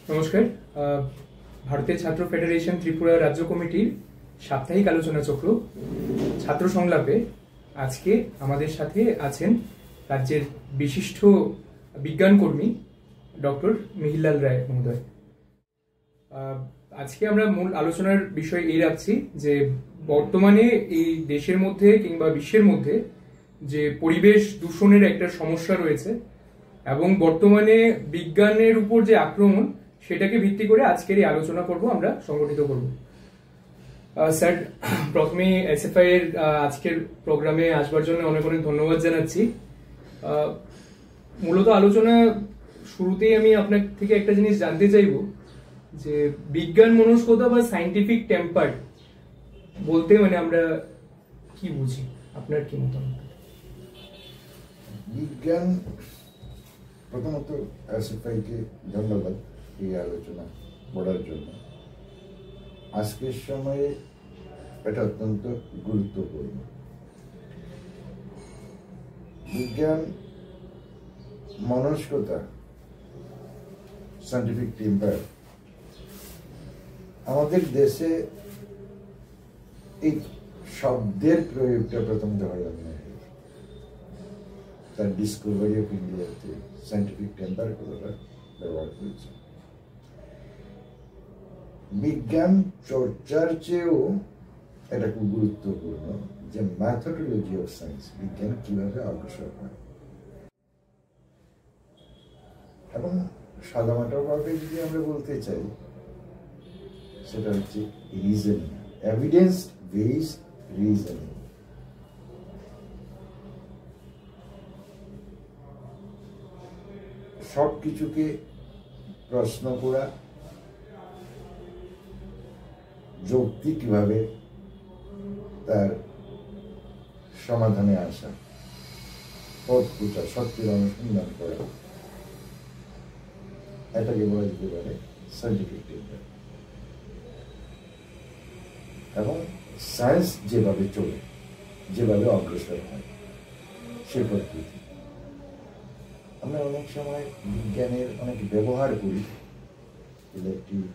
নমস্কার। ভারতের ছাত্র ফেডারেশন ত্রিপুরা রাজ্য কমিটির সাপ্তাহিক আলোচনা চক্র ছাত্র সংলাপে আজকে আমাদের সাথে আছেন রাজ্যের বিশিষ্ট বিজ্ঞান কর্মী ডক্টর মিহিরলাল রায় মহোদয়। আজকে আমরা মূল আলোচনার বিষয় এই রাখছি যে বর্তমানে এই দেশের মধ্যে কিংবা বিশ্বের মধ্যে যে পরিবেশ দূষণের একটা সমস্যা রয়েছে এবং বর্তমানে বিজ্ঞানের উপর যে আক্রমণ সেটাকে ভিত্তি করে আজকের এই আলোচনা আমরা সংগঠিত করব। স্যার, প্রথমে এসএফআই এর আজকের প্রোগ্রামে আসবার জন্য অনেক অনেক ধন্যবাদ জানাচ্ছি। মূলত আলোচনা শুরুতেই আমি আপনার থেকে একটা জিনিস জানতে চাইব যে বিজ্ঞান মনস্কতা বা সায়েন্টিফিক টেম্পার বলতে আমরা কি বুঝি, আপনার কি মতামত? বিজ্ঞান, প্রথমত এসএফআই কে ধন্যবাদ এই আলোচনা করার জন্য। আজকের সময়ে এটা অত্যন্ত গুরুত্বপূর্ণ। বিজ্ঞান মনস্কতা, সায়েন্টিফিক টেম্পার, আমাদের দেশে এই শব্দের প্রয়োগটা প্রথম ধরনের তার ডিসকভারি অফ ইন্ডিয়াতে সায়েন্টিফিক টেম্পার কথাটা ব্যবহার করেছে। বিজ্ঞান চর্চার চেয়েও এটা খুব গুরুত্বপূর্ণ যে ম্যাথোডোলজি অফ সায়েন্স, বিজ্ঞান কিভাবে অগ্রসর হয়। এবং সাদামাটাভাবে যদি আমরা বলতে চাই সেটা হচ্ছে রিজনিং, এভিডেন্স বেসড রিজনিং। সব কিছুকে প্রশ্ন করা, যৌক্তিকভাবে তার সমাধানে আসা, পথ খোঁজা, সত্যের অনুসন্ধান করা, এটাকে বলা যেতে পারে সায়েন্টিফিক টেম্পার। এবং সায়েন্স যেভাবে চলে, যেভাবে অগ্রসর হয় সে পদ্ধতি। আমরা অনেক সময় বিজ্ঞানের অনেক ব্যবহার করি, ইলেকট্রিক,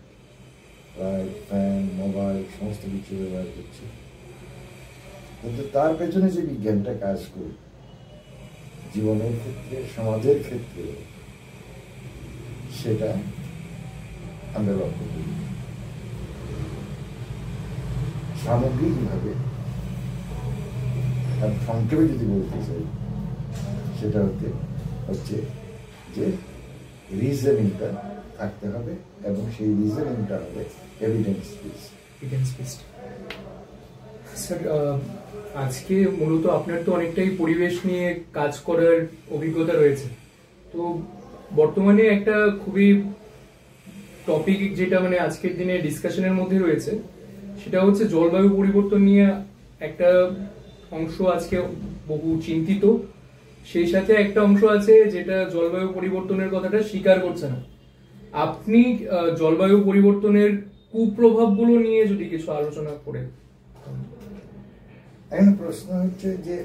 লাইট, ফ্যান, মোবাইল সমস্ত কিছু ব্যবহার করছি, কিন্তু তার পেছনে যে বিজ্ঞানটা কাজ করি জীবনের ক্ষেত্রে, সমাজের ক্ষেত্রে, সেটা আমরা লক্ষ্য করি। সামগ্রিকভাবে আর সংক্ষেপে যদি বলতে চাই সেটা হচ্ছে যে রিজনিংটা থাকতে হবে এবং সেই রিজনিংটা হবে এভিডেন্স বেসড। স্যার, আজকে মূলত আপনার তো অনেকটাই পরিবেশ নিয়ে কাজ করার অভিজ্ঞতা রয়েছে, তো বর্তমানে একটা খুবই টপিক যেটা আজকের দিনে ডিসকাশনের মধ্যে রয়েছে সেটা হচ্ছে জলবায়ু পরিবর্তন নিয়ে একটা অংশ আজকে বহু চিন্তিত, সেই সাথে একটা অংশ আছে যেটা জলবায়ু পরিবর্তনের কথাটা স্বীকার করছে না। আপনি জলবায়ু পরিবর্তনের কুপ্রভাবগুলো নিয়ে যদি কিছু আলোচনা করেন। এখন প্রশ্ন হচ্ছে যে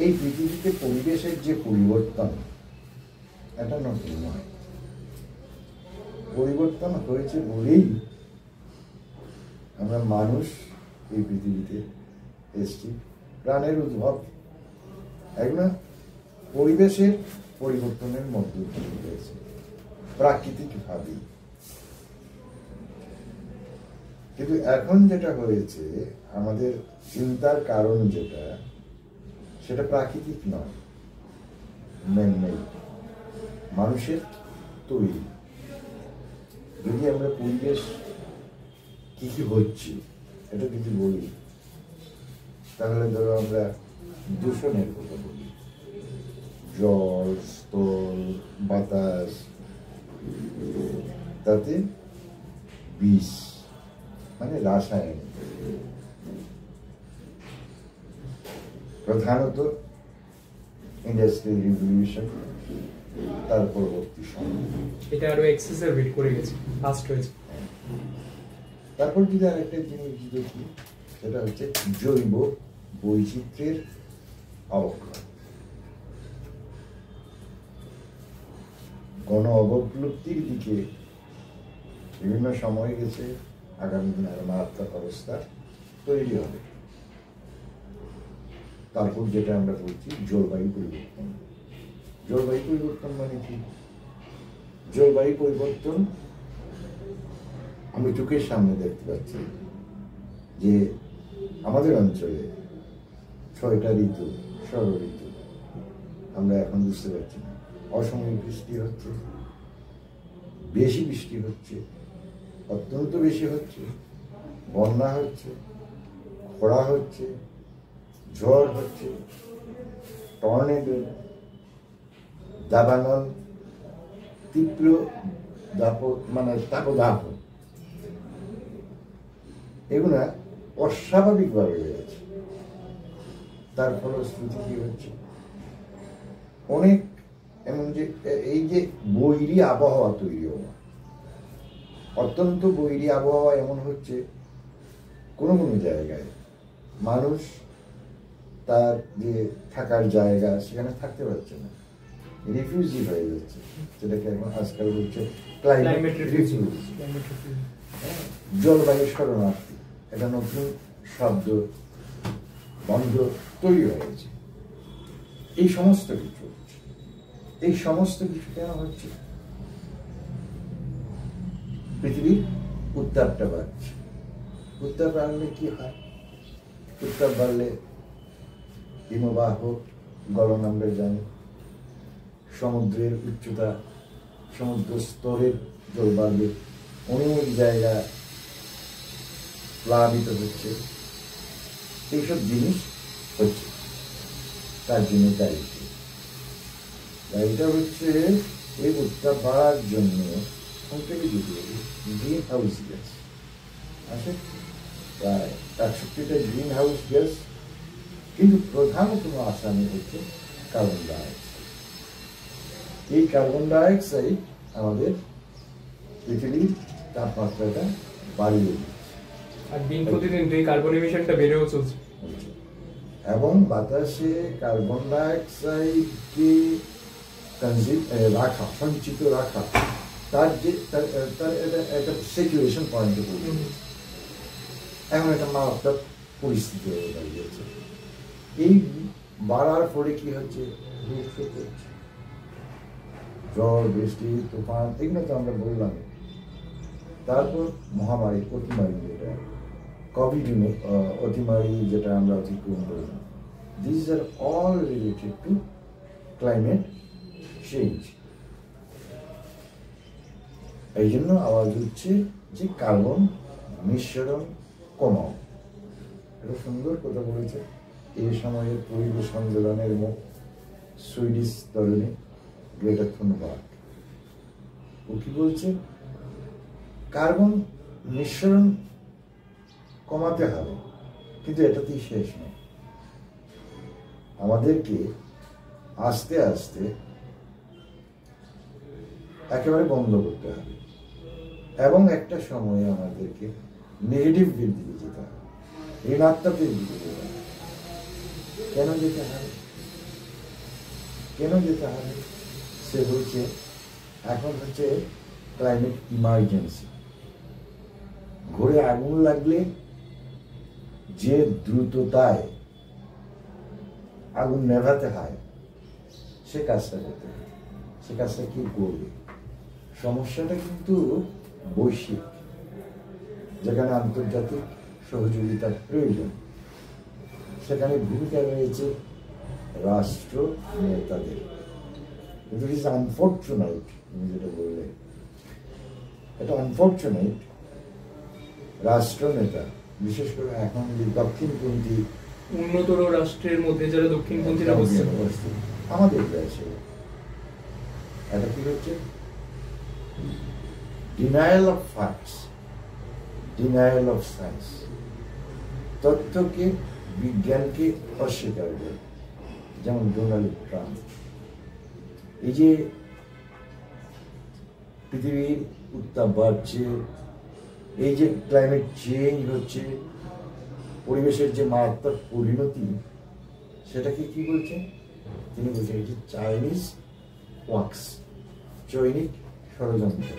এই পৃথিবীতে পরিবেশের যে পরিবর্তন, এটা নতুন নয়। পরিবর্তন হয়েছে বলেই আমরা মানুষ এই পৃথিবীতে এসছি, প্রাণের উদ্ভব এগুলো পরিবেশের পরিবর্তনের মধ্য দিয়ে হয়েছে প্রাকৃতিকভাবেই। কিন্তু এখন যেটা হয়েছে, আমাদের চিন্তার কারণ যেটা, সেটা প্রাকৃতিক নয়, ম্যান-মেড, মানুষের তৈরি। যদি আমরা পরিবেশ কি কি হচ্ছে এটা যদি বলি, তাহলে ধরো আমরা দূষণের কথা বলি, জল, স্থল, বাতাস, তাতে বিষ রাসায়ন, প্রধানত ইন্ডাস্ট্রিয়াল রিভলিউশন, তার পরবর্তী সময় এটা আরো এক্সেসারবেট করে গেছে, ফাস্ট হয়েছে। তারপর যদি আরেকটা জিনিস দেখি, সেটা হচ্ছে জৈব বৈচিত্র্যের অবক্ষয়। গণ অবলুপ্তির দিকে বিভিন্ন সময় গেছে, আগামী দিন আরো মারাত্মক অবস্থা তৈরি হবে। তারপর যেটা আমরা বলছি জলবায়ু পরিবর্তন। জলবায়ু পরিবর্তন মানে কি? জলবায়ু পরিবর্তন আমি চোখের সামনে দেখতে পাচ্ছি যে আমাদের অঞ্চলে 6টা ঋতু, ষড় ঋতু আমরা এখন বুঝতে পারছি না। অসময়ে বৃষ্টি হচ্ছে, বেশি বৃষ্টি হচ্ছে, অত্যন্ত বেশি হচ্ছে, বন্যা হচ্ছে, খরা হচ্ছে, ঝড় হচ্ছে, টর্নেডো, দাবানল, তীব্র তাপদাহ, এগুলা অস্বাভাবিকভাবে হয়েছে। তার ফলশ্রুতি কি হচ্ছে? অনেক এমন যে এই যে বৈরী আবহাওয়া তৈরি হওয়া, অত্যন্ত বৈরী আবহাওয়া এমন হচ্ছে কোনো কোনো জায়গায় মানুষ তার যে থাকার জায়গা সেখানে থাকতে পারছে না, রিফিউজি হয়ে যাচ্ছে, যেটাকে এখন আজকাল বলছে ক্লাইমেট রিফিউজি, জলবায়ু শরণার্থী। এটা নতুন শব্দ বন্ধ তৈরি হয়েছে। এই সমস্ত কিছু হচ্ছে। এই সমস্ত কিছু কেন হচ্ছে? পৃথিবীর উত্তাপটা বাড়ছে। উত্তাপ বাড়লে কি হয়? উত্তাপ বাড়লে হিমবাহ গলন আমরা জানি, সমুদ্রের উচ্চতা, সমুদ্র স্তরের জল বাড়লে অনেক জায়গা প্লাবিত হচ্ছে। এইসব জিনিস হচ্ছে। তার জন্য দায়ীটা হচ্ছে এই উত্তাপ বাড়ার জন্য গ্রিন হাউস গ্যাস আছে, প্রায় 61টা গ্রিন হাউস গ্যাস, কিন্তু প্রধানতম আসামি হচ্ছে কার্বন ডাইঅক্সাইড। এই কার্বন ডাইঅক্সাইড আমাদের পৃথিবীর তাপমাত্রাটা বাড়িয়ে দিচ্ছে, আর দিন প্রতিদিন এই কার্বন এমিশনটা বেড়েও চলছে। এবং বাতাসে কার্বন ডাইঅক্সাইডকে রাখা, সঞ্চিত রাখা, তার যে তার একটা সিচুয়েশন পয়েন্টে পড়ে এখন একটা মারাত্মক পরিস্থিতি হয়ে দাঁড়িয়েছে। এই বাড়ার ফলে কি হচ্ছে? ঝড়, বৃষ্টি, তুফান, এগুলো তো আমরা বললাম। তারপর মহামারী, অতিমারী, যেটা কোভিড অতিমারী, যেটা আমরা অতিক্রম করলাম। This are all related to climate change. এই জন্য আওয়াজ হচ্ছে যে কার্বন নিঃসরণ কমাও। এটা সুন্দর কথা বলেছে এই সময়ের পরিবেশ আন্দোলনের মুখ সুইডিশ তরুণী গ্রেটা থুনবার্গ। ও কি বলছে? কার্বন নিঃসরণ কমাতে হবে, কিন্তু এটাতেই শেষ নয়। আমাদেরকে আস্তে আস্তে একেবারে বন্ধ করতে হবে, এবং একটা সময়ে আমাদেরকে নেগেটিভ দিক দিকে যেতে হবে, ঋণাত্মকের দিকে যেতে হবে। কেন যেতে হবে? কেন যেতে হবে? সে বলছে এখন হচ্ছে ক্লাইমেট ইমার্জেন্সি। ঘরে আগুন লাগলে যে দ্রুততায় আগুন নেভাতে হয় সে কাজটা করতে হবে। সে কাজটা কি করবে? সমস্যাটা কিন্তু বৈশ্বিক, যেখানে আন্তর্জাতিক সহযোগিতার প্রয়োজন। সেখানে ভূমিকা রয়েছে রাষ্ট্র নেতাদের। কিন্তু ইট ইজ আনফর্চুনেট, তুমি যেটা বললে, এটা আনফর্চুনেট, রাষ্ট্র নেতা, বিশেষ করে এখন যে দক্ষিণপন্থী উন্নতর রাষ্ট্রের মধ্যে যারা দক্ষিণপন্থীরা বসছে আমাদের রয়েছে, এটা কি হচ্ছে? Denial of facts, denial of science. তথ্যকে, বিজ্ঞানকে অস্বীকার করে, যেমন ডোনাল্ড ট্রাম্প। এই যে পৃথিবীর উত্তাপ বাড়ছে, এই যে ক্লাইমেট চেঞ্জ হচ্ছে, পরিবেশের যে মারাত্মক পরিণতি, সেটাকে কি বলছে? তিনি বলছেন এটি চাইনিজ ওয়াক্স, চৈনিক ষড়যন্ত্র,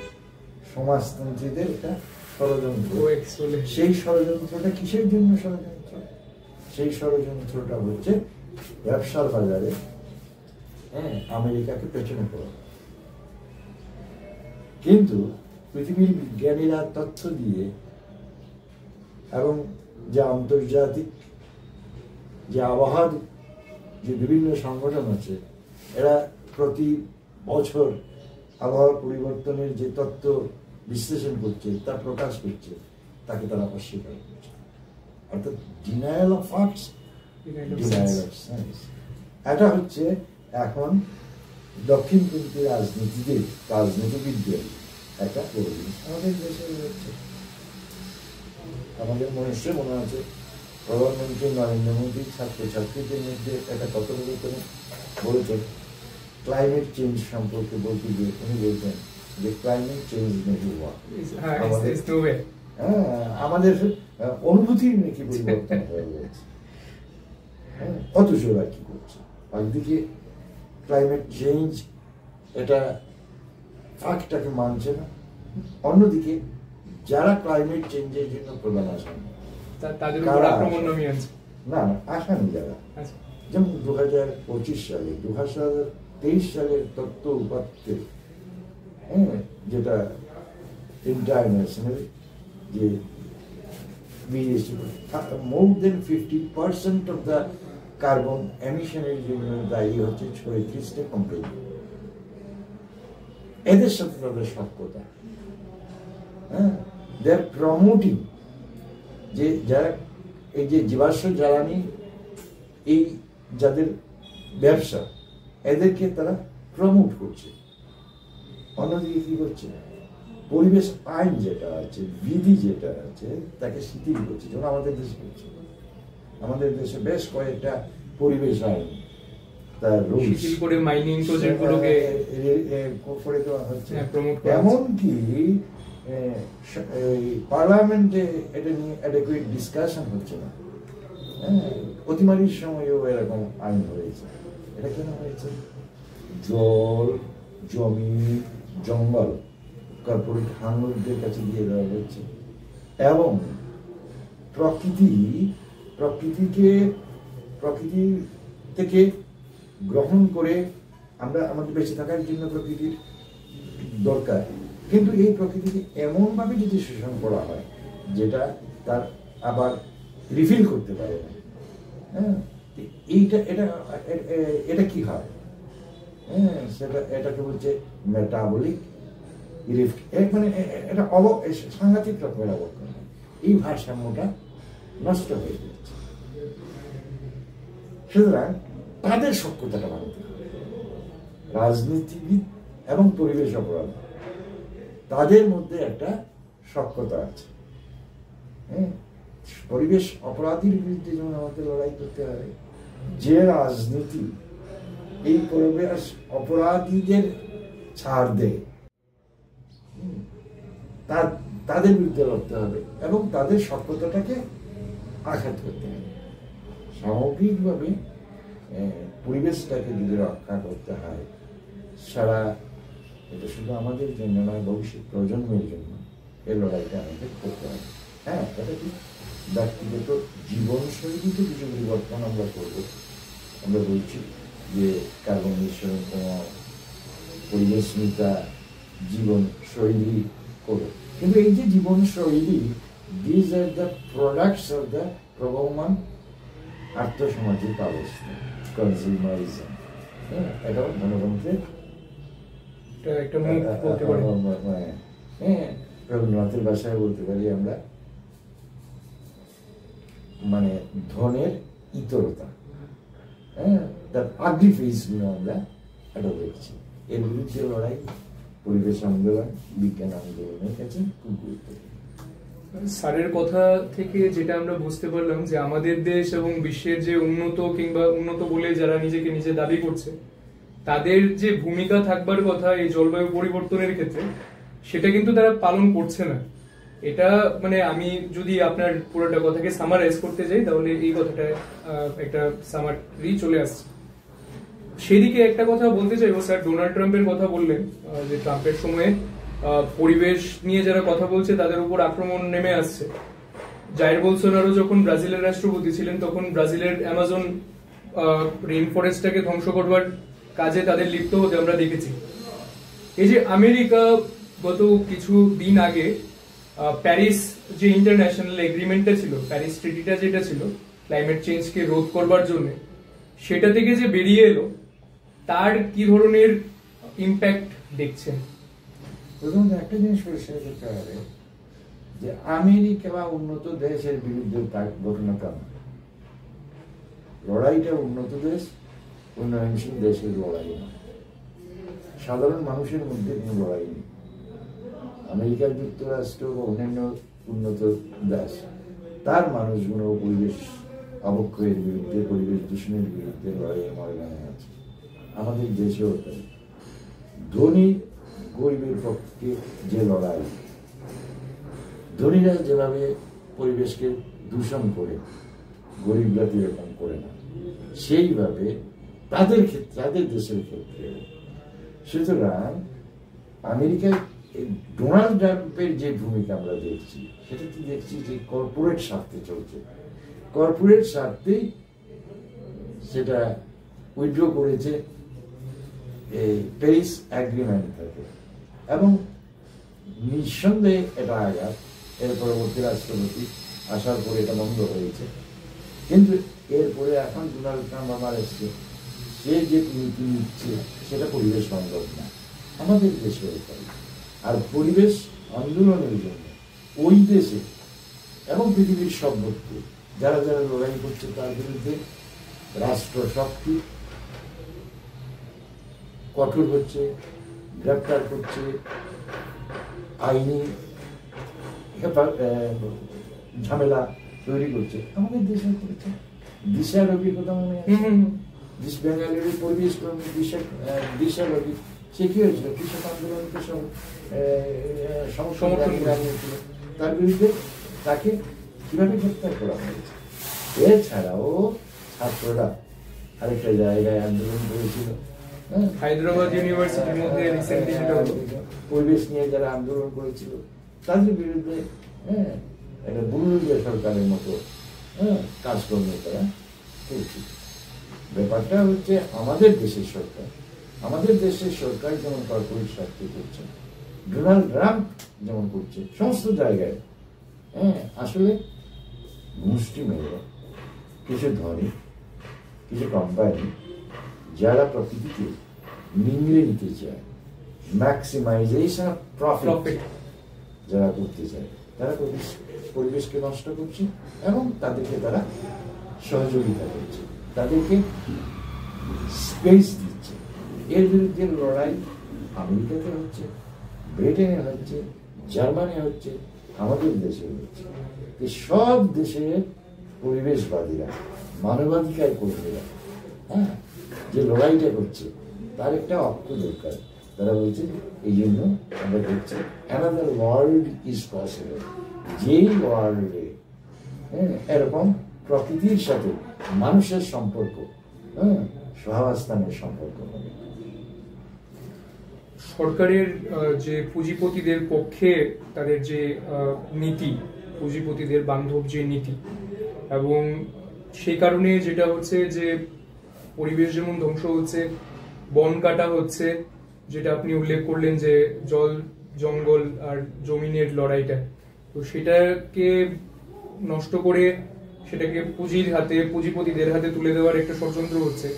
সমাজতন্ত্রীদের একটা ষড়যন্ত্র। সেই ষড়যন্ত্রটা কিসের জন্য ষড়যন্ত্র? সেই ষড়যন্ত্রটা হচ্ছে ব্যবসার বাজারে আমেরিকাকে পেছনে পড়া। কিন্তু পৃথিবীর বিজ্ঞানীরা তথ্য দিয়ে এবং যে আন্তর্জাতিক যে আবহাওয়ার যে বিভিন্ন সংগঠন আছে, এরা প্রতি বছর আবহাওয়া পরিবর্তনের যে তথ্য বিশ্লেষণ করছে, তা প্রকাশ করছে, তাকে তারা অস্বীকার করছে। অর্থাৎ denial of facts, denial of science. এটা হচ্ছে এখন দক্ষিণপন্থী রাজনীতিবিদদের একটা পরিবেশ আমাদের দেশে রয়েছে। আমাদের মনে আছে প্রধানমন্ত্রী নরেন্দ্র মোদী ছাত্রছাত্রীদের মধ্যে একটা কথোপকথনে বলেছেন ক্লাইমেট চেঞ্জ সম্পর্কে বলতে গিয়ে উনি বলছেন যে ক্লাইমেট চেঞ্জ নেই হওয়া, আমাদের অনুভূতির নাকি পরিবর্তন হয়ে গেছে। অথচ ওরা কি করছে? একদিকে ক্লাইমেট চেঞ্জ এটা ফ্যাক্টটাকে মানছে না, অন্যদিকে যারা ক্লাইমেট চেঞ্জের জন্য প্রধান আসামি না আসামি যারা, যেমন 2025 সালে 2023 সালের তথ্য উপাত্তে যেটা ইন্টারন্যাশনাল যে more than 50% of the carbon এমিশনের জন্য দায়ী হচ্ছে 36টা কোম্পানি। এদের সাথে তাদের সখ্যতা, দে আর প্রমোটিং যে যারা এই যে জীবাশ্ম জ্বালানি এই যাদের ব্যবসা, এদেরকে তারা প্রমোট করছে। অন্যদিকে কি করছে? পরিবেশ আইন যেটা আছে, বিধি যেটা আছে, তাকে শিথিল করছে। যেমন আমাদের দেশে করছে, আমাদের দেশে বেশ কয়েকটা পরিবেশ আইন তার শিথিল করে মাইনিং প্রজেক্টগুলোকে করে দেওয়া হচ্ছে। এমনকি পার্লামেন্টে এটা নিয়ে অ্যাডেকুয়েট ডিসকাশন হচ্ছে না। অতিমারির সময়ও এরকম আইন হয়েছে। এটা কেন হয়েছে? জল, জমি, জঙ্গল কর্পোরেট হাঙ্গরদের কাছে দিয়ে দেওয়া হচ্ছে এবং প্রকৃতি থেকে গ্রহণ করে আমরা আমাদের বেঁচে থাকার জন্য প্রকৃতির দরকার, কিন্তু এই প্রকৃতিকে এমনভাবে যদি শোষণ করা হয় যেটা তার আবার রিফিল করতে পারে না, এটা কি হয়? এটাকে বলছে মেটাবলিক রিফট। মানে এটা সাংঘাতিক রকমের অবক্ষয়। এই ভারসাম্যটা নষ্ট হয়ে যাচ্ছে। সুতরাং তাদের সখ্যতাটা মানতে হবে। রাজনীতিবিদ এবং পরিবেশ অপরাধ তাদের মধ্যে একটা সখ্যতা আছে। পরিবেশ অপরাধীর বিরুদ্ধে যেমন আমাকে লড়াই করতে হবে, যে রাজনীতি এই পরিবেশ অপরাধীদের ছাড় দেয় তাদের বিরুদ্ধে লড়তে হবে এবং তাদের সখ্যতাটাকে আঘাত করতে হবে। সামগ্রিকভাবে পরিবেশটাকে যদি রক্ষা করতে হয়, সারা এটা শুধু আমাদের জন্য নয়, ভবিষ্যৎ প্রজন্মের জন্য এই লড়াইটা আমাদের করতে হবে। হ্যাঁ, এটা কি ব্যক্তিগত জীবনশৈলীতে কিছু পরিবর্তন আমরা করবো। আমরা বলছি যে কার্বন নিঃসরণ কমাও, পরিবেশ মিতা জীবনশৈলী করো, কিন্তু এই যে জীবনশৈলী, these are the products of the প্রবহমান আর্থসামাজিক অবস্থা, কনজিউমারিজম। এটাও গণতন্ত্রের রবীন্দ্রনাথের ভাষায় বলতে পারি আমরা, মানে ধনের ইতরতা, তার আগলি ফেসগুলো আমরা এটা দেখছি। এর বিরুদ্ধে লড়াই পরিবেশ আন্দোলন, বিজ্ঞান আন্দোলনের কাছে খুব গুরুত্বপূর্ণ। স্যারের কথা থেকে যেটা আমরা বুঝতে পারলাম যে আমাদের দেশ এবং বিশ্বের যে উন্নত কিংবা উন্নত বলে যারা নিজেকে নিজে দাবি করছে, তাদের যে ভূমিকা থাকবার কথা এই জলবায়ু পরিবর্তনের ক্ষেত্রে, সেটা কিন্তু তারা পালন করছে না। এটা মানে আমি যদি আপনার পুরোটা কথাকে সামারাইজ করতে যাই, তাহলে এই কথাটা একটা সামারি চলে আসছে। সেদিকে একটা কথা বলতে চাইবো স্যার, ডোনাল্ড ট্রাম্পের কথা বললেন, যে ট্রাম্পের সময়ে পরিবেশ নিয়ে যারা কথা বলছে তাদের উপর আক্রমণ নেমে আসছে। জাইর বোলসোনারো যখন ব্রাজিলের রাষ্ট্রপতি ছিলেন তখন ব্রাজিলের অ্যামাজন রেইন ফরেস্টটাকে ধ্বংস করবার কাজে তাদের লিপ্ত হতে আমরা দেখেছি। এই যে আমেরিকা গত কিছু দিন আগে প্যারিস যে ইন্টারন্যাশনাল এগ্রিমেন্টটা ছিল, প্যারিস ট্রিটিটা যেটা ছিল ক্লাইমেট চেঞ্জকে রোধ করবার জন্য, সেটা থেকে যে বেরিয়ে এলো, তার কি ধরনের ইম্প্যাক্ট দেখছেন? প্রথমত একটা জিনিস পরিষ্কার করতে হবে যে আমেরিকা বা উন্নত দেশের বিরুদ্ধে ঘটনাটা না, লড়াইটা উন্নত দেশ উন্নয়নশীল দেশের লড়াই না, সাধারণ মানুষের মধ্যে কোনো লড়াই নেই। আমেরিকা যুক্তরাষ্ট্র বা অন্যান্য উন্নত দেশ তার মানুষগুলো পরিবেশ অবক্ষয়ের বিরুদ্ধে, পরিবেশ দূষণের বিরুদ্ধে লড়াইয়ের ময়দানে আছে। আমাদের দেশেও তাই। ধনী গরিবের পক্ষে যে লড়াই, ধনীরা যেভাবে পরিবেশকে দূষণ করে গরিবরা এরকম করে না, সেইভাবে তাদের ক্ষেত্রে, তাদের দেশের ক্ষেত্রে। সুতরাং আমেরিকায় ডোনাল্ড ট্রাম্পের যে ভূমিকা আমরা দেখছি, সেটাতে দেখছি যে কর্পোরেট স্বার্থে চলছে, কর্পোরেট স্বার্থেই সেটা উইথড্র করেছে এই প্যারিস এগ্রিমেন্ট থেকে। এবং নিঃসন্দেহে এটা আঘাত, এর পরবর্তী রাষ্ট্রপতি আসার পরে এটা বন্ধ হয়েছে। কিন্তু এরপরে এখন ডোনাল্ড ট্রাম্প আমার এসছে, সে যে নীতি নিচ্ছে সেটা পরিবেশ বান্ধব না, আমাদের দেশে তাই। আর পরিবেশ আন্দোলনের জন্য ওই দেশে এবং পৃথিবীর সর্বত্র যারা যারা লড়াই করছে তার বিরুদ্ধে রাষ্ট্র শক্তি কঠোর হচ্ছে, গ্রেপ্তার করছে, আইনি ঝামেলা তৈরি করছে। আমাদের দেশে করেছে দিশার অভিজ্ঞতা মনে আছে, দিশ বেঙ্গালের পরিবেশ কর্মী দিশার অভিজ্ঞ, সে কি হয়েছিল কৃষক আন্দোলনকে সমর্থন জানিয়েছিল, তার বিরুদ্ধে তাকে কিভাবে গ্রেপ্তার করা হয়েছে। এছাড়াও ছাত্ররা আরেকটা জায়গায় আন্দোলন করেছিল, হায়দ্রাবাদ ইউনিভার্সিটির মধ্যে রিসেন্টলি যেটা হলো, পরিবেশ নিয়ে যারা আন্দোলন করেছিল তাদের বিরুদ্ধে একটা বুলুরিয়া সরকারের মতো কাজকর্ম তারা করছিল। ব্যাপারটা হচ্ছে আমাদের দেশের সরকার, আমাদের দেশের সরকার যেমন কর্পোরেট স্বার্থে করছে, ডোনাল্ড ট্রাম্প যেমন করছে সমস্ত জায়গায়, আসলে মুষ্টি মেরে কিছু ধনী, কিছু কোম্পানি যারা প্রকৃতিকে নিংড়ে নিতে চায়, ম্যাক্সিমাইজেশন অফ প্রফিট যারা করতে চায়, তারা পরিবেশকে নষ্ট করছে এবং তাদেরকে তারা সহযোগিতা করছে, তাদেরকে স্পেস দিচ্ছে। এর বিরুদ্ধে লড়াই আমেরিকাতে হচ্ছে, ব্রিটেনে হচ্ছে, জার্মানি হচ্ছে, আমাদের দেশে হচ্ছে। সব দেশের পরিবেশবাদীরা, মানবাধিকার কর্মীরা যে লড়াইটা করছে তার একটা অর্থ দরকার। তারা বলছে এই জন্য আমরা দেখছি অ্যানাদার ওয়ার্ল্ড ইজ পসিবল, যেই ওয়ার্ল্ডে এরকম প্রকৃতির সাথে মানুষের সম্পর্ক, সহাবস্থানের সম্পর্ক হবে। সরকারের যে পুঁজিপতিদের পক্ষে তাদের যে নীতি, পুঁজিপতিদের বান্ধব যে নীতি, এবং সেই কারণে যেটা হচ্ছে যে পরিবেশ যেমন ধ্বংস হচ্ছে, বন কাটা হচ্ছে, যেটা আপনি উল্লেখ করলেন যে জল জঙ্গল আর জমিনের লড়াইটা, তো সেটাকে নষ্ট করে সেটাকে পুঁজির হাতে, পুঁজিপতিদের হাতে তুলে দেওয়ার একটা ষড়যন্ত্র হচ্ছে।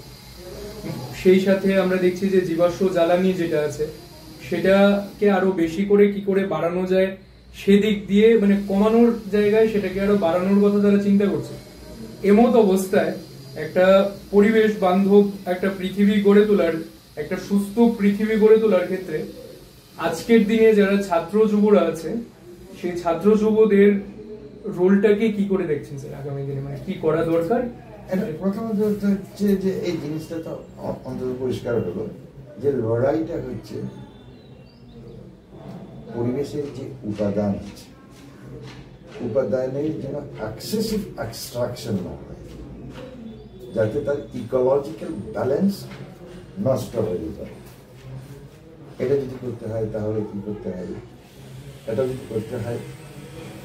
সেই সাথে আমরা দেখছি যে জীবাশ্ম জ্বালানি যেটা আছে সেটাকে আরো বেশি করে কি করে বাড়ানো যায় সেদিক দিয়ে, মানে কমানোর জায়গায় সেটাকে আরো বাড়ানোর কথা তারা চিন্তা করছে। এমত অবস্থায় একটা পরিবেশ বান্ধব একটা পৃথিবী গড়ে তোলার, একটা সুস্থ পৃথিবী গড়ে তোলার ক্ষেত্রে আজকের দিনে যারা ছাত্র যুবরা আছে সেই ছাত্র যুবদের রোলটাকে কি করে দেখছেন স্যার আগামী দিনে, মানে কি করা দরকার? প্রথমত হচ্ছে যে এই জিনিসটা তো অন্তত পরিষ্কার হলো যে লড়াইটা হচ্ছে পরিবেশের যে উপাদান আছে, উপাদানের যেন এক্সেসিভ এক্সট্রাকশন না হয়, যাতে তার ইকোলজিক্যাল ব্যালেন্স নষ্ট হয়ে যেতে পারে। এটা যদি করতে হয় তাহলে কি করতে হবে? এটা যদি করতে হয়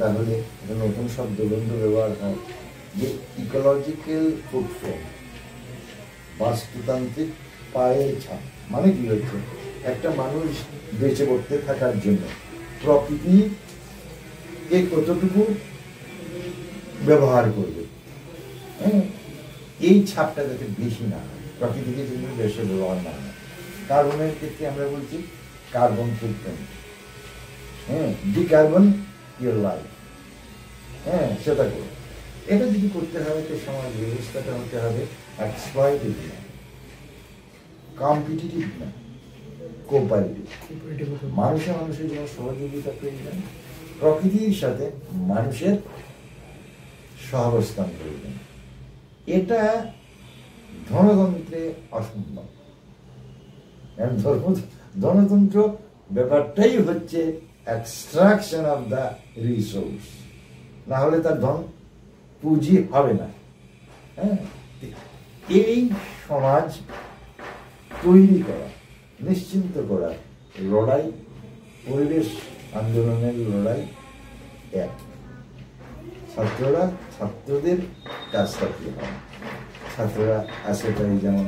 তাহলে একটা নতুন শব্দবন্ধ ব্যবহার হয় যে ইকোলজিক্যাল ফুটপ্রিন্ট, বাস্তুতান্ত্রিক পায়ের ছাপ। মানে কি হচ্ছে, একটা মানুষ বেঁচে পড়তে থাকার জন্য প্রকৃতিকে কতটুকু ব্যবহার করবে, হ্যাঁ, এই ছাপটা যাতে বেশি না হয়, প্রকৃতিকে জন্য বেশি ব্যবহার না হয়। কার্বনের ক্ষেত্রে আমরা বলছি কার্বন ফুটপ্রিন্ট, হ্যাঁ, ডিকার্বন ইউর লাইফ, হ্যাঁ, সেটা করো। এটা যদি করতে হবে তো সমাজ ব্যবস্থাটা হতে হবে এক্সপ্লয়েটিভ না, কম্পিটিটিভ না, কোঅপারেটিভ। মানুষের জন্য সহযোগিতা প্রয়োজন, প্রকৃতির সাথে মানুষের সহাবস্থান প্রয়োজন। এটা ধনতন্ত্রে অসম্ভব। ধনতন্ত্র ব্যাপারটাই হচ্ছে এক্সট্রাকশন অফ দ্য রিসোর্স, না হলে তার ধন পুঁজি হবে না। হ্যাঁ, এই সমাজ তৈরি করা, নিশ্চিন্ত করা লড়াই, পরিবেশ আন্দোলনের লড়াই এক। ছাত্ররা ছাত্রদের কাজটা কি হয়, ছাত্ররা আশেপাশে যেমন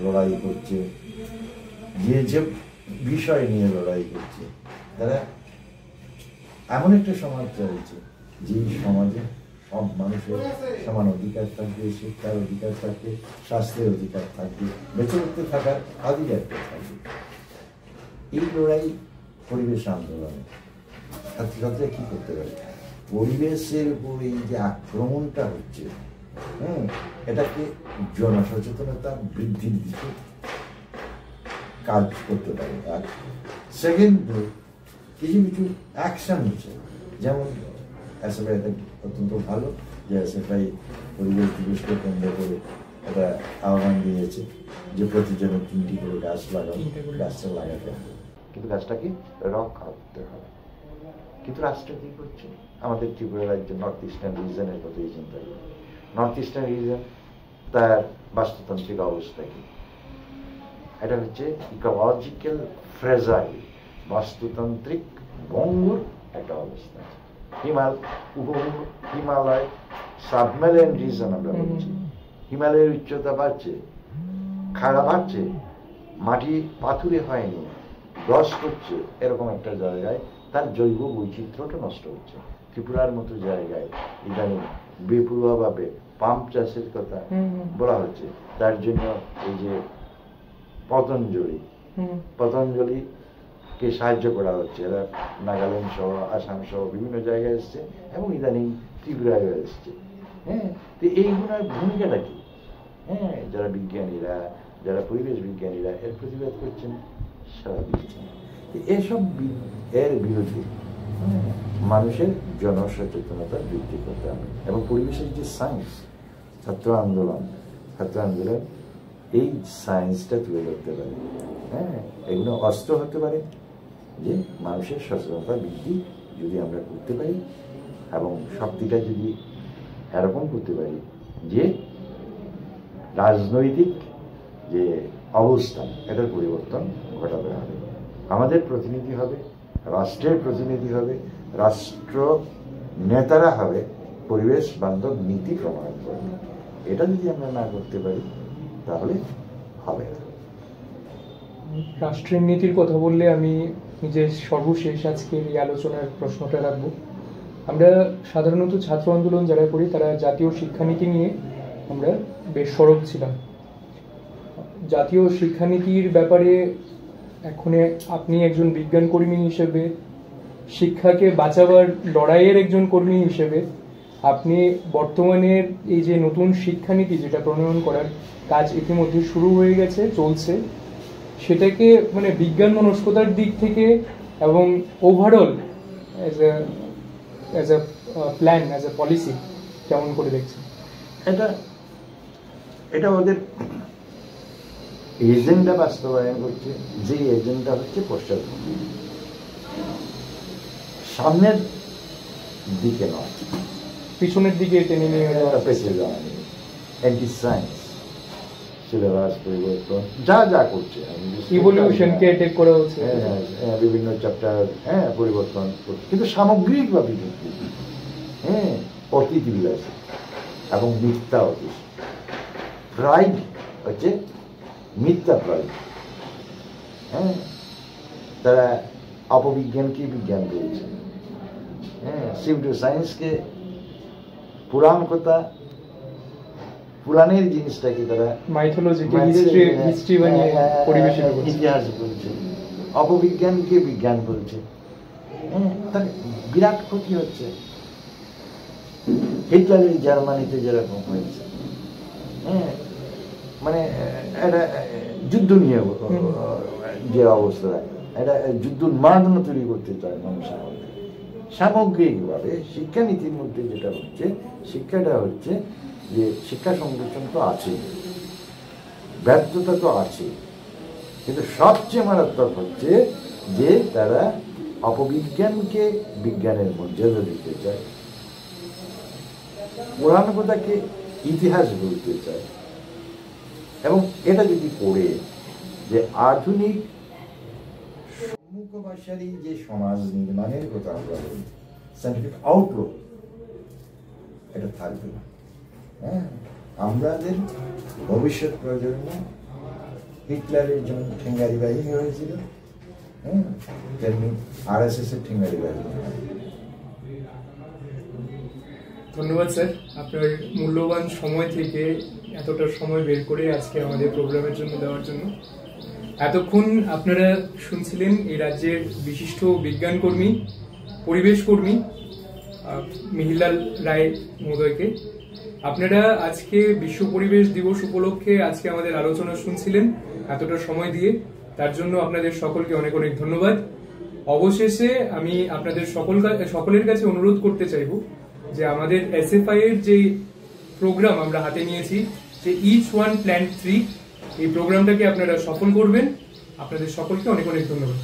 লড়াই করছে, যে যে বিষয় নিয়ে লড়াই করছে, তারা এমন একটা সমাজ চাইছে যে সমাজে সব মানুষের সমান অধিকার থাকবে, শিক্ষার অধিকার থাকবে, স্বাস্থ্যের অধিকার থাকবে, বেঁচে উঠতে থাকার অধিকারটা থাকবে। এই লড়াই পরিবেশ আন্দোলনে ছাত্রছাত্রীরা কি করতে পারে, পরিবেশের উপর এই যে আক্রমণটা হচ্ছে, এটাকে জনসচেতনতা বৃদ্ধির দিকে কাজ করতে পারে। আর সেকেন্ড, কিছু কিছু অ্যাকশন হচ্ছে, যেমন এসএফআই এটা অত্যন্ত ভালো যে এসএফআই পরিবেশ দিবসকে কেন্দ্র করে একটা আহ্বান দিয়েছে যে প্রতিজনের 3টি করে গাছ লাগানো, গাছটা লাগাতে হবে, কিন্তু গাছটাকে রক্ষা করতে হবে। কিন্তু রাষ্ট্র কি করছে, আমাদের ত্রিপুরা রাজ্য নর্থ ইস্টার্ন রিজনের কথাই চিন্তা করি। নর্থ ইস্টার্ন রিজন তার বাস্তুতান্ত্রিক অবস্থা কি, এটা হচ্ছে ইকোলজিক্যাল ফ্রেজাইল, বাস্তুতান্ত্রিক ভঙ্গুর একটা অবস্থা। হিমালয় সাবমেরিন রিজন আমরা বলছি, হিমালয়ের উচ্চতা বাড়ছে, খাড়া বাড়ছে, মাটি পাথুরে হয়নি, দশ করছে, এরকম একটা জায়গায় তার জৈব বৈচিত্র্যটা নষ্ট হচ্ছে। ত্রিপুরার মতো জায়গায় ইদানিং বেপরোয়াভাবে পাম্প চাষের কথা বলা হচ্ছে, তার জন্য এই যে পতঞ্জলিকে সাহায্য করা হচ্ছে, এরা নাগাল্যান্ড সহ আসাম সহ বিভিন্ন জায়গায় এসছে এবং ইদানিং ত্রিপুরায় এসছে। হ্যাঁ, তো এইগুলোর ভূমিকাটা কি? হ্যাঁ, যারা বিজ্ঞানীরা, যারা পরিবেশ বিজ্ঞানীরা এর প্রতিবাদ করছেন, সারা দিচ্ছেন। এসব এর বিরুদ্ধে মানুষের জনসচেতনতা বৃদ্ধি করতে হবে এবং পরিবেশের যে সায়েন্স, ছাত্র আন্দোলন এই সায়েন্সটা তুলে ধরতে পারে। হ্যাঁ, এগুলো অস্ত্র হতে পারে যে মানুষের সচেতনতা বৃদ্ধি যদি আমরা করতে পারি এবং শক্তিটা যদি এরকম করতে পারি যে রাজনৈতিক যে অবস্থান এটার পরিবর্তন ঘটাতে হবে। আমাদের প্রতিনিধি হবে, রাষ্ট্রের প্রতিনিধি হবে, রাষ্ট্র নেতারা হবে পরিবেশ বান্ধব নীতি প্রণয়ন করবে। এটা যদি আমরা না করতে পারি তাহলে হবে না। রাষ্ট্রের নীতির কথা বললে আমি নিজের সর্বশেষ আজকের এই আলোচনার প্রশ্নটা রাখবো। আমরা সাধারণত ছাত্র আন্দোলন যারা করি তারা জাতীয় শিক্ষানীতি নিয়ে আমরা বেশ সরব ছিলাম। জাতীয় শিক্ষানীতির ব্যাপারে এখন আপনি একজন বিজ্ঞান কর্মী হিসেবে, শিক্ষাকে বাঁচাবার লড়াইয়ের একজন কর্মী হিসেবে, আপনি বর্তমানের এই যে নতুন শিক্ষানীতি যেটা প্রণয়ন করার কাজ ইতিমধ্যে শুরু হয়ে গেছে, চলছে, সেটাকে মানে বিজ্ঞান মনস্কতার দিক থেকে এবং overall as a plan, as a policy কেমন করে দেখছেন? এটা ওদের এজেন্ডা বাস্তবায়ন করছে, যে এজেন্ডা হচ্ছে পশ্চাৎমুখী, সামনের দিকে নয়, পিছনের দিকে টেনে নিয়ে অ্যান্টি সায়েন্স। সিলেবাস পরিবর্তন, যা যা করছে ইভলিউশনকে টেক করা হচ্ছে, বিভিন্ন চ্যাপ্টার পরিবর্তন করছে, কিন্তু সামগ্রিকভাবে অতিথি বিলাস এবং মিথ্যা অতীত প্রাইড হচ্ছে মিথ্যা প্রাইড। তারা অপবিজ্ঞানকে বিজ্ঞান করেছে, সিভিল সায়েন্সকে পুরাণ কথা, পুরাণের জিনিসটাকে তারা ইতিহাস বলছে, অপবিজ্ঞানকে বিজ্ঞান বলছে। তার বিরাট ক্ষতি হচ্ছে। হিটলারের জার্মানিতে যেরকম হয়েছে, মানে এটা যুদ্ধ নিয়ে যে অবস্থা, এটা যুদ্ধ উন্মাদন তৈরি করতে চায় মানুষের মধ্যে। সামগ্রিকভাবে শিক্ষানীতির মধ্যে যেটা হচ্ছে, শিক্ষাটা হচ্ছে যে শিক্ষা সংগঠন তো আছে, ব্যর্থতা তো আছে, কিন্তু সবচেয়ে মারাত্মক হচ্ছে যে তারা অপবিজ্ঞানকে বিজ্ঞানের মর্যাদা দিতে চায়, পুরাণ কথাকে ইতিহাস বলতে চায়। এবং এটা যদি করে যে আধুনিক সম্মুখভাষারই যে সমাজ নির্মাণের কথা আমরা বলি, সায়েন্টিফিক আউটলুক, এটা থাকবে না। আমাদের ভবিষ্যৎ প্রজন্ম হিটলারের যেমন ঠেঙ্গারি বাহিনী হয়েছিল, তেমনি RSS এর ঠেঙ্গারি বাহিনী। ধন্যবাদ স্যার, আপনার মূল্যবান সময় থেকে এতটা সময় বের করে আজকে আমাদের প্রোগ্রামের জন্য দেওয়ার জন্য। এতক্ষণ আপনারা শুনছিলেন এই রাজ্যের বিশিষ্ট বিজ্ঞান কর্মী, পরিবেশ কর্মী মিহিরলাল রায় মহোদয়কে। আপনারা আজকে বিশ্ব পরিবেশ দিবস উপলক্ষে আজকে আমাদের আলোচনা শুনছিলেন এতটা সময় দিয়ে, তার জন্য আপনাদের সকলকে অনেক অনেক ধন্যবাদ। অবশেষে আমি আপনাদের সকলের কাছে অনুরোধ করতে চাইব যে আমাদের SFI এর যে প্রোগ্রাম আমরা হাতে নিয়েছি, যে ইচ ওয়ান প্ল্যান্ট 3, এই প্রোগ্রামটাকে আপনারা সফল করবেন। আপনাদের সকলকে অনেক অনেক ধন্যবাদ।